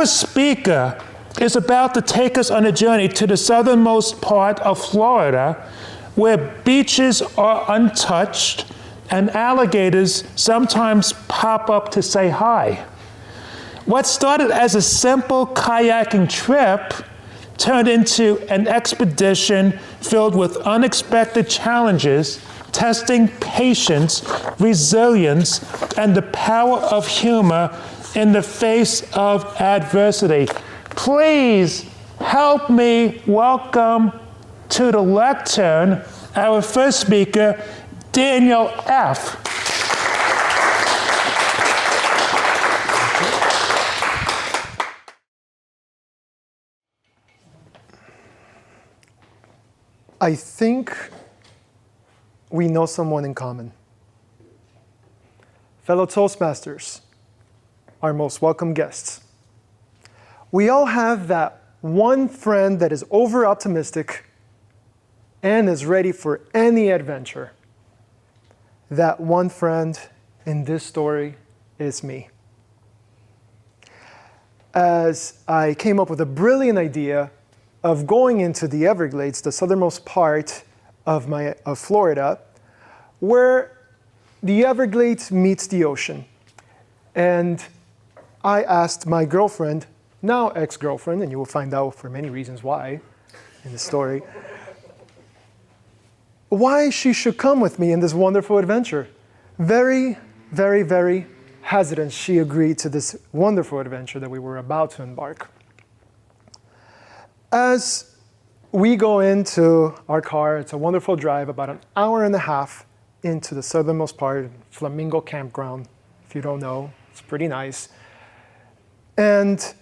Our speaker is about to take us on a journey to the southernmost part of Florida, where beaches are untouched and alligators sometimes pop up to say hi. What started as a simple kayaking trip turned into an expedition filled with unexpected challenges, testing patience, resilience, and the power of humor in the face of adversity. Please help me welcome to the lectern our first speaker, Daniel F. I think we know someone in common. Fellow Toastmasters, our most welcome guests. We all have that one friend that is over-optimistic and is ready for any adventure. That one friend in this story is me. As I came up with a brilliant idea of going into the Everglades, the southernmost part of Florida, where the Everglades meets the ocean. And I asked my girlfriend, now ex-girlfriend, and you will find out for many reasons why in the story, why she should come with me in this wonderful adventure. Very, very, very hesitant, she agreed to this wonderful adventure that we were about to embark. As we go into our car, it's a wonderful drive, about an hour and a half into the southernmost part, Flamingo Campground. If you don't know, it's pretty nice. And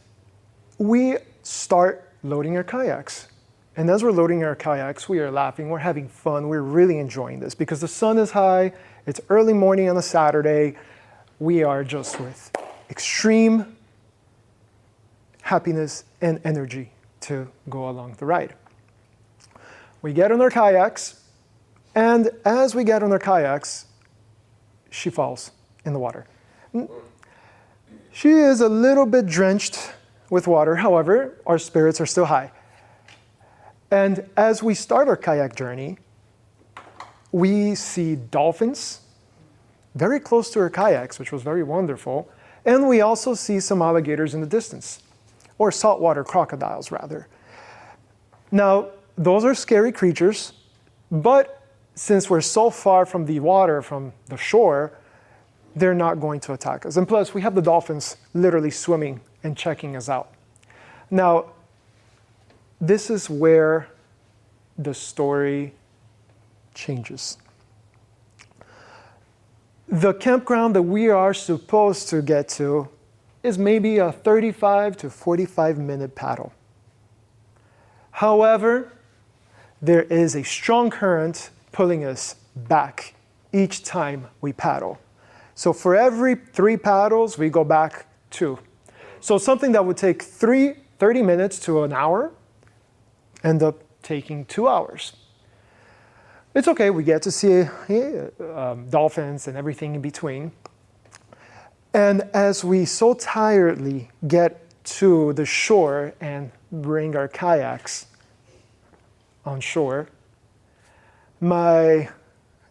we start loading our kayaks. And as we're loading our kayaks, we are laughing, we're having fun, we're really enjoying this because the sun is high, it's early morning on a Saturday. We are just with extreme happiness and energy to go along the ride. We get on our kayaks, and as we get on our kayaks, she falls in the water. She is a little bit drenched with water, however, our spirits are still high. And as we start our kayak journey, we see dolphins very close to our kayaks, which was very wonderful, and we also see some alligators in the distance, or saltwater crocodiles, rather. Now, those are scary creatures, but since we're so far from the water, from the shore, they're not going to attack us. And plus, we have the dolphins literally swimming and checking us out. Now, this is where the story changes. The campground that we are supposed to get to is maybe a 35 to 45 minute paddle. However, there is a strong current pulling us back each time we paddle. So for every 3 paddles, we go back 2. So something that would take 30 minutes to an hour end up taking 2 hours. It's okay, we get to see dolphins and everything in between. And as we so tiredly get to the shore and bring our kayaks on shore, my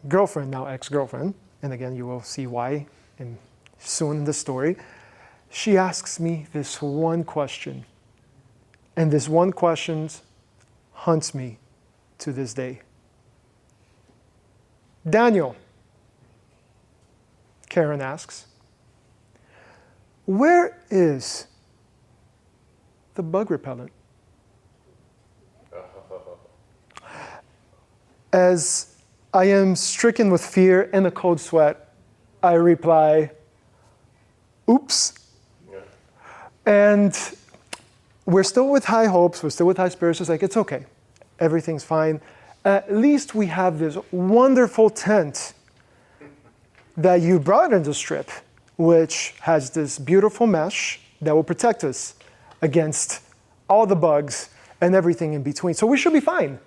girlfriend, now ex-girlfriend, and again you will see why soon in the story, she asks me this one question. And this one question haunts me to this day. Daniel, Karen asks, where is the bug repellent? As I am stricken with fear and a cold sweat, I reply, oops. Yeah. And we're still with high hopes, we're still with high spirits. It's like, it's okay, everything's fine. At least we have this wonderful tent that you brought in this trip, which has this beautiful mesh that will protect us against all the bugs and everything in between. So we should be fine.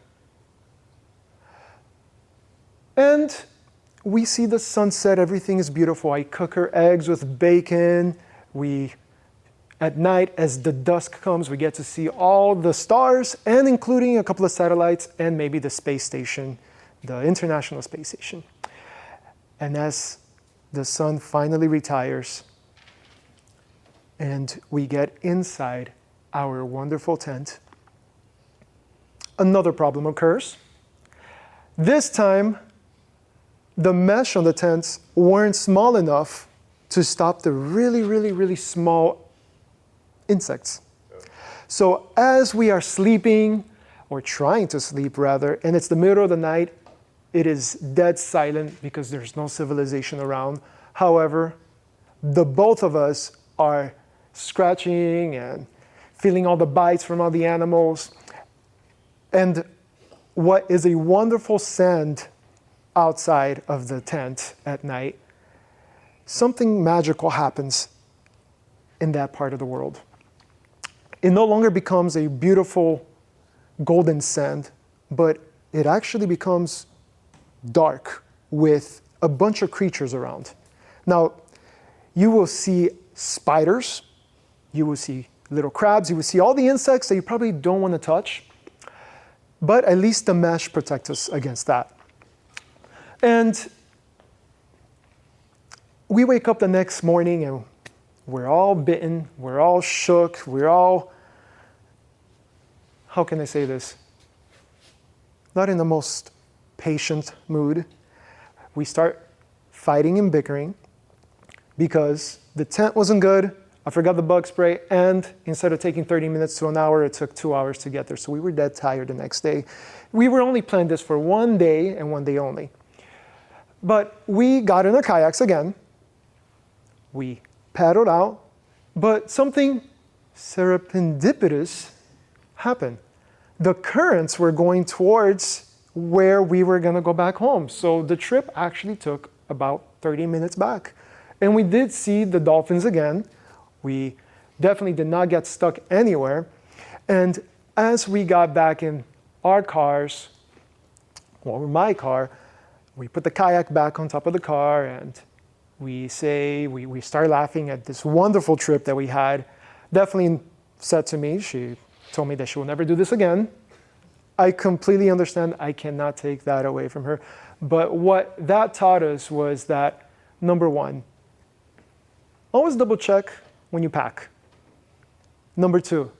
And we see the sunset, everything is beautiful. I cook her eggs with bacon. We At night, as the dusk comes, we get to see all the stars, and including a couple of satellites and maybe the space station, the International Space Station. And as the sun finally retires and we get inside our wonderful tent, another problem occurs. This time, the mesh on the tents weren't small enough to stop the really, really, really small insects. So as we are sleeping, or trying to sleep rather, and it's the middle of the night, it is dead silent because there's no civilization around. However, the both of us are scratching and feeling all the bites from all the animals. And what is a wonderful scent outside of the tent at night, something magical happens in that part of the world. It no longer becomes a beautiful golden sand, but it actually becomes dark with a bunch of creatures around. Now, you will see spiders, you will see little crabs, you will see all the insects that you probably don't want to touch, but at least the mesh protects us against that. And we wake up the next morning and we're all bitten, we're all shook, we're all, how can I say this? Not in the most patient mood. We start fighting and bickering because the tent wasn't good, I forgot the bug spray, and instead of taking 30 minutes to an hour, it took 2 hours to get there. So we were dead tired the next day. We were only planned this for one day and one day only. But we got in our kayaks again. We paddled out, but something serendipitous happened. The currents were going towards where we were going to go back home. So the trip actually took about 30 minutes back. And we did see the dolphins again. We definitely did not get stuck anywhere. And as we got back in our cars, well, my car, we put the kayak back on top of the car and we start laughing at this wonderful trip that we had. Definitely said to me, she told me that she will never do this again. I completely understand. I cannot take that away from her. But what that taught us was that, number one, always double check when you pack. Number two,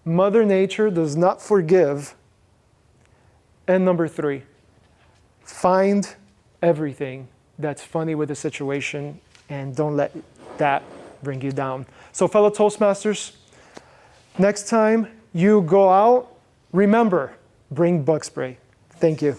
Mother Nature does not forgive. And number three, find everything that's funny with the situation and don't let that bring you down. So fellow Toastmasters, next time you go out, remember, bring bug spray. Thank you.